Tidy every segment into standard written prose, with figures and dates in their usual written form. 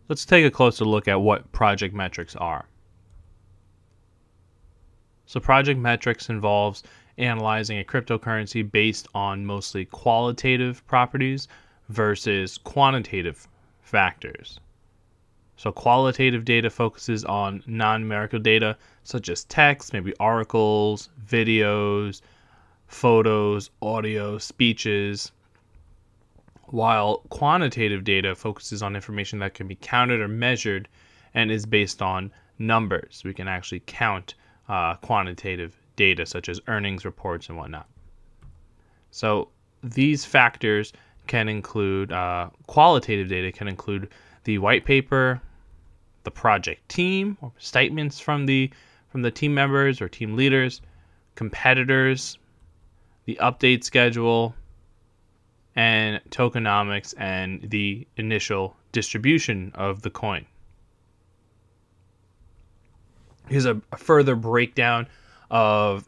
Let's take a closer look at what project metrics are. So project metrics involves analyzing a cryptocurrency based on mostly qualitative properties versus quantitative factors. So qualitative data focuses on non-numerical data such as text, maybe articles, videos, photos, audio, speeches, while quantitative data focuses on information that can be counted or measured and is based on numbers. We can actually count quantitative data such as earnings reports and whatnot. So these factors can include qualitative data can include the white paper, the project team, or statements from the team members or team leaders, competitors, the update schedule, and tokenomics and the initial distribution of the coin. Here's a further breakdown of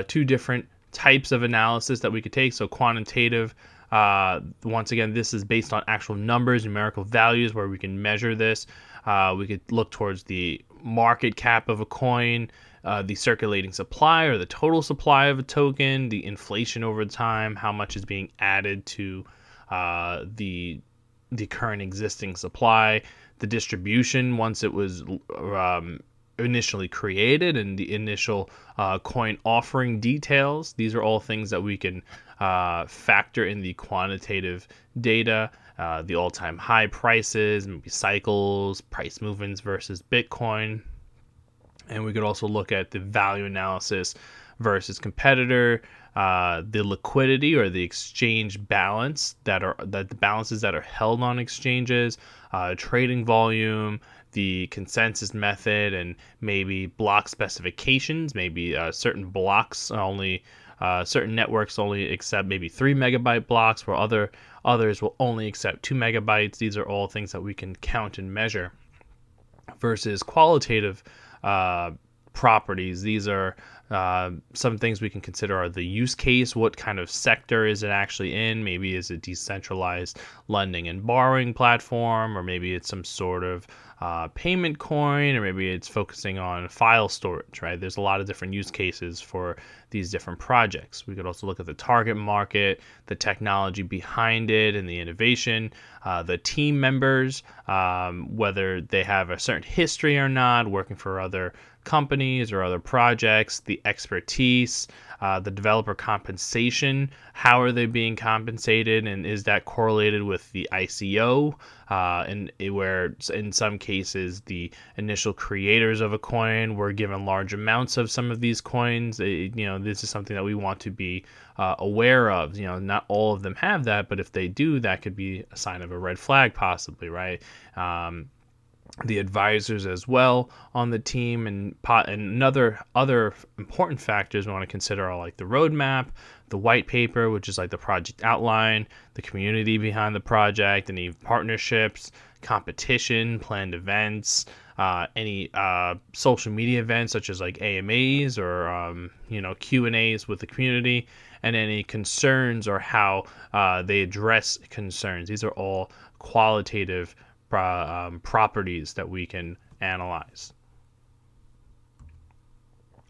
two different types of analysis that we could take. So quantitative, once again, this is based on actual numbers, numerical values where we can measure this. We could look towards the market cap of a coin, the circulating supply or the total supply of a token, the inflation over time, how much is being added to the current existing supply, the distribution once it was initially created, and the initial coin offering details. These are all things that we can factor in the quantitative data. The all-time high prices, maybe cycles, price movements versus Bitcoin. And we could also look at the value analysis versus competitor, the liquidity or the exchange balance that the balances that are held on exchanges, trading volume, the consensus method, and maybe block specifications. Maybe certain blocks only, certain networks only accept maybe 3 megabyte blocks, where others will only accept 2 megabytes. These are all things that we can count and measure. Versus qualitative properties. These are some things we can consider are the use case. What kind of sector is it actually in? Maybe is it decentralized lending and borrowing platform, or maybe it's some sort of payment coin, or maybe it's focusing on file storage, right? There's a lot of different use cases for these different projects. We could also look at the target market, the technology behind it, and the innovation, the team members, whether they have a certain history or not, working for other companies or other projects, the expertise, the developer compensation, how are they being compensated, and is that correlated with the ICO, and where in some cases the initial creators of a coin were given large amounts of some of these coins. This is something that we want to be aware of. Not all of them have that, but if they do, that could be a sign of a red flag possibly, right? The advisors as well on the team, and other important factors we want to consider are like the roadmap, the white paper, which is like the project outline, the community behind the project, any partnerships, competition, planned events, any social media events such as like AMAs or Q&As with the community, and any concerns or how they address concerns. These are all qualitative properties that we can analyze.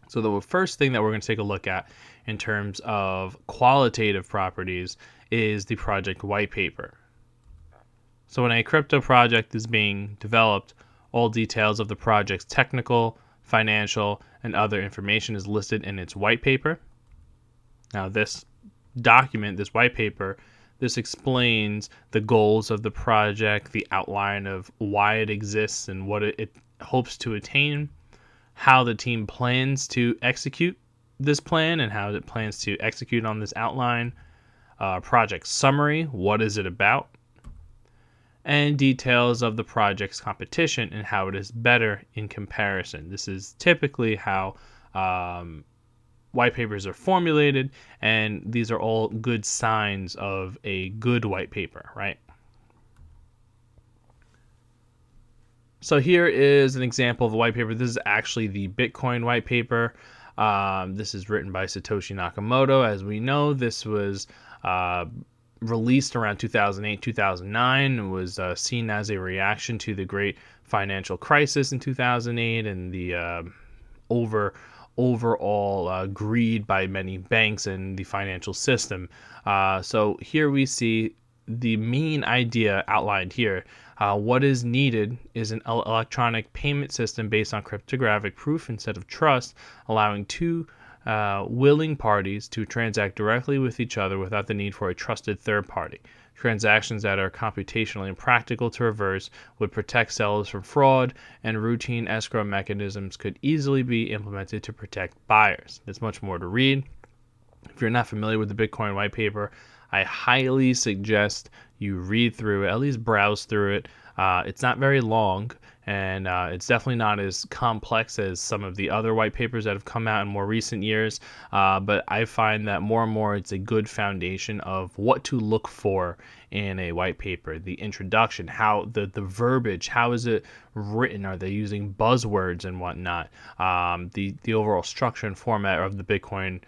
So the first thing that we're going to take a look at in terms of qualitative properties is the project white paper. So when a crypto project is being developed, all details of the project's technical, financial, and other information is listed in its white paper. Now this document, this white paper, this explains the goals of the project, the outline of why it exists and what it hopes to attain, how the team plans to execute this plan and how it plans to execute on this outline, project summary, what is it about, and details of the project's competition and how it is better in comparison. This is typically how white papers are formulated, and these are all good signs of a good white paper, right? So here is an example of a white paper. This is actually the Bitcoin white paper. This is written by Satoshi Nakamoto. As we know, this was released around 2008, 2009. It was seen as a reaction to the great financial crisis in 2008 and the overall greed by many banks and the financial system. So here we see the main idea outlined here. What is needed is an electronic payment system based on cryptographic proof instead of trust, allowing two willing parties to transact directly with each other without the need for a trusted third party. Transactions that are computationally impractical to reverse would protect sellers from fraud, and routine escrow mechanisms could easily be implemented to protect buyers. There's much more to read. If you're not familiar with the Bitcoin white paper, I highly suggest you read through it, at least browse through it. It's not very long, and it's definitely not as complex as some of the other white papers that have come out in more recent years. But I find that more and more it's a good foundation of what to look for in a white paper. The introduction, how the verbiage, how is it written? Are they using buzzwords and whatnot? The overall structure and format of the Bitcoin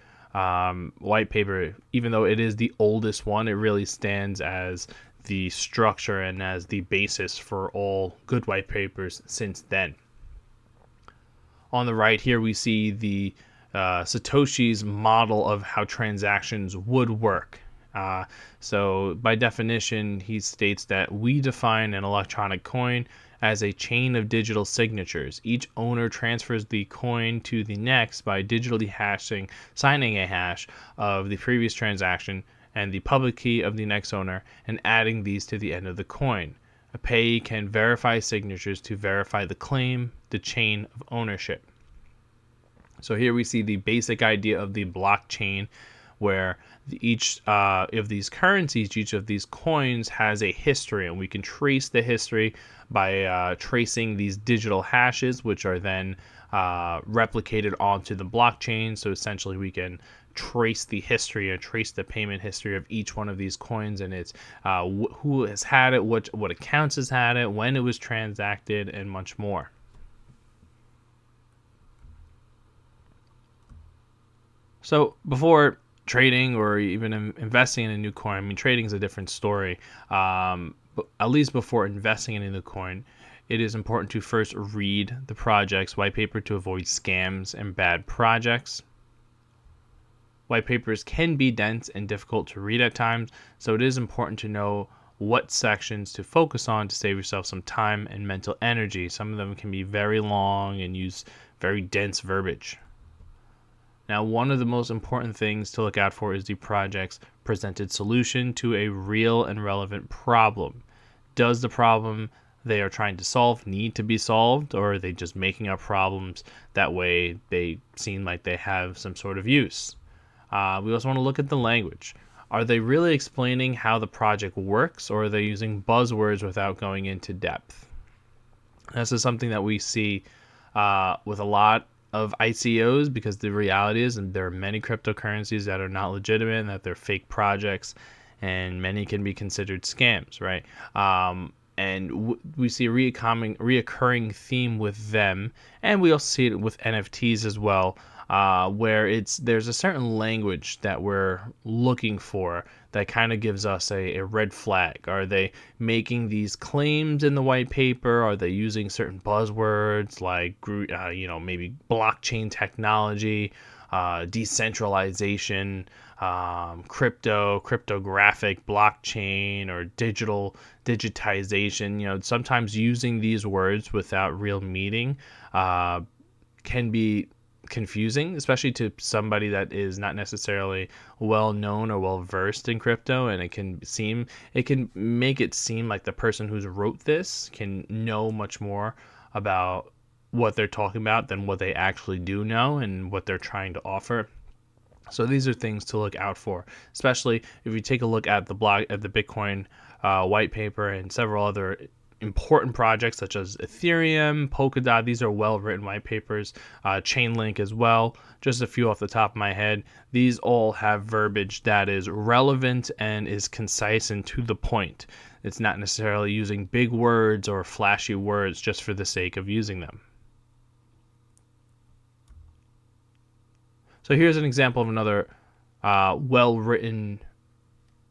white paper, even though it is the oldest one, it really stands as the structure and as the basis for all good white papers since then. On the right here, we see the Satoshi's model of how transactions would work. So by definition, he states that we define an electronic coin as a chain of digital signatures. Each owner transfers the coin to the next by digitally signing a hash of the previous transaction and the public key of the next owner, and adding these to the end of the coin. A payee can verify signatures to verify the claim, the chain of ownership. So here we see the basic idea of the blockchain, where each of these currencies, each of these coins has a history, and we can trace the history by tracing these digital hashes, which are then replicated onto the blockchain. So essentially we can trace the history and trace the payment history of each one of these coins, and it's who has had it, what accounts has had it, when it was transacted, and much more. So before trading or even investing in a new coin, I mean, trading is a different story. But at least before investing in a new coin, it is important to first read the project's white paper to avoid scams and bad projects. White papers can be dense and difficult to read at times, so it is important to know what sections to focus on to save yourself some time and mental energy. Some of them can be very long and use very dense verbiage. Now, one of the most important things to look out for is the project's presented solution to a real and relevant problem. Does the problem they are trying to solve need to be solved, or are they just making up problems that way they seem like they have some sort of use? We also want to look at the language. Are they really explaining how the project works, or are they using buzzwords without going into depth? This is something that we see with a lot of ICOs, because the reality is, and there are many cryptocurrencies that are not legitimate and that they're fake projects, and many can be considered scams, right? We see a reoccurring theme with them, and we also see it with NFTs as well, where there's a certain language that we're looking for that kind of gives us a red flag. Are they making these claims in the white paper? Are they using certain buzzwords like maybe blockchain technology, decentralization, cryptographic blockchain, or digitization? Sometimes using these words without real meaning can be confusing, especially to somebody that is not necessarily well known or well versed in crypto, and it can make it seem like the person who's wrote this can know much more about what they're talking about than what they actually do know and what they're trying to offer. So these are things to look out for, especially if you take a look at the Bitcoin white paper and several other important projects such as Ethereum, Polkadot. These are well-written white papers. Chainlink as well. Just a few off the top of my head. These all have verbiage that is relevant and is concise and to the point. It's not necessarily using big words or flashy words just for the sake of using them. So here's an example of another well-written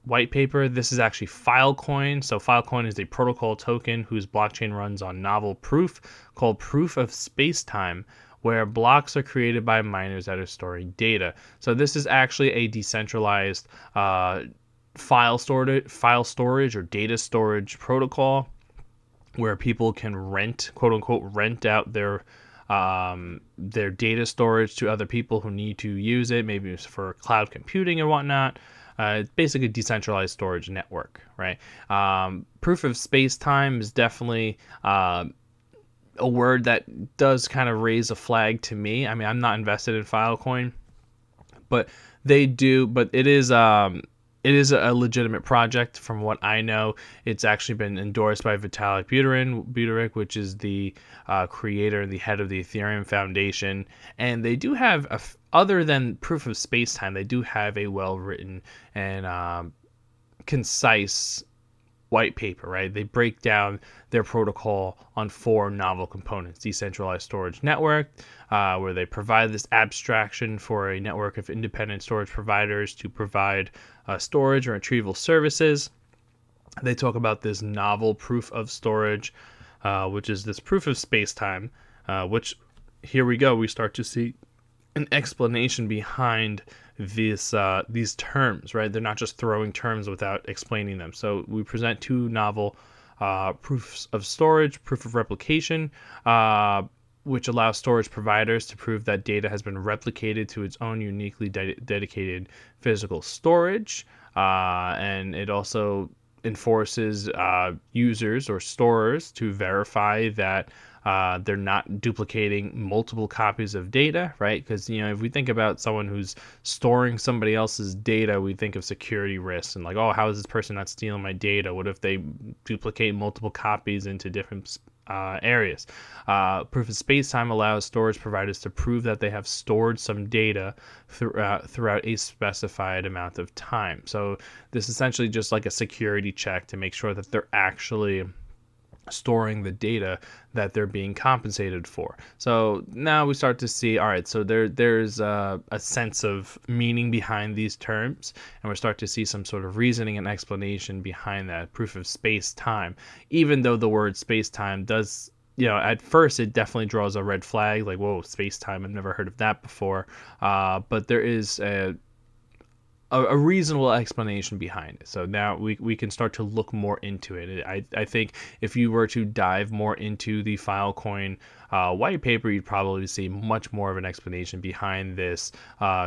white paper. This is actually Filecoin. So Filecoin is a protocol token whose blockchain runs on novel proof called proof of spacetime, where blocks are created by miners that are storing data. So this is actually a decentralized file storage or data storage protocol where people can rent, quote unquote, rent out their data storage to other people who need to use it, maybe it's for cloud computing and whatnot. It's basically a decentralized storage network, right? Proof of space-time is definitely a word that does kind of raise a flag to me. I mean, I'm not invested in Filecoin, but they do. But it is a legitimate project from what I know. It's actually been endorsed by Vitalik Buterin, which is the creator and the head of the Ethereum Foundation. And they do have, other than proof of space-time, they do have a well-written and concise white paper, right? They break down their protocol on 4 novel components: decentralized storage network, where they provide this abstraction for a network of independent storage providers to provide storage or retrieval services. They talk about this novel proof of storage, which is this proof of space-time, which, here we go, we start to see an explanation behind these terms, right? They're not just throwing terms without explaining them. So we present 2 novel proofs of storage: proof of replication, which allows storage providers to prove that data has been replicated to its own uniquely dedicated physical storage, and it also enforces users or storers to verify that they're not duplicating multiple copies of data, right? Because, if we think about someone who's storing somebody else's data, we think of security risks and like, oh, how is this person not stealing my data? What if they duplicate multiple copies into different areas? Proof of space-time allows storage providers to prove that they have stored some data throughout a specified amount of time. So this is essentially just like a security check to make sure that they're actually storing the data that they're being compensated for. So now we start to see, all right, so there's a sense of meaning behind these terms, and we start to see some sort of reasoning and explanation behind that proof of space-time, even though the word space-time does, at first it definitely draws a red flag, like, whoa, space-time, I've never heard of that before, but there is a reasonable explanation behind it. So now we can start to look more into it. I think if you were to dive more into the Filecoin white paper, you'd probably see much more of an explanation behind this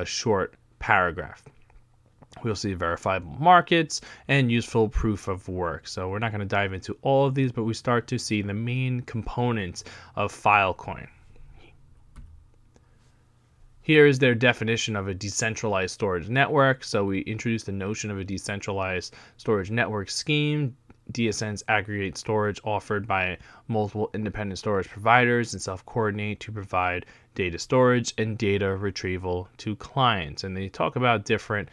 short paragraph. We'll see verifiable markets and useful proof of work. So we're not going to dive into all of these, but we start to see the main components of Filecoin. Here is their definition of a decentralized storage network. So we introduced the notion of a decentralized storage network scheme. DSNs aggregate storage offered by multiple independent storage providers and self-coordinate to provide data storage and data retrieval to clients. And they talk about different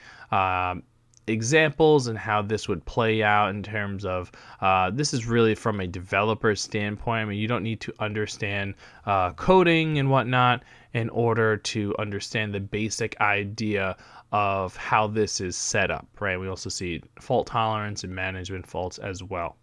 examples and how this would play out in terms of this is really from a developer standpoint. I mean, you don't need to understand coding and whatnot in order to understand the basic idea of how this is set up, right? We also see fault tolerance and management faults as well.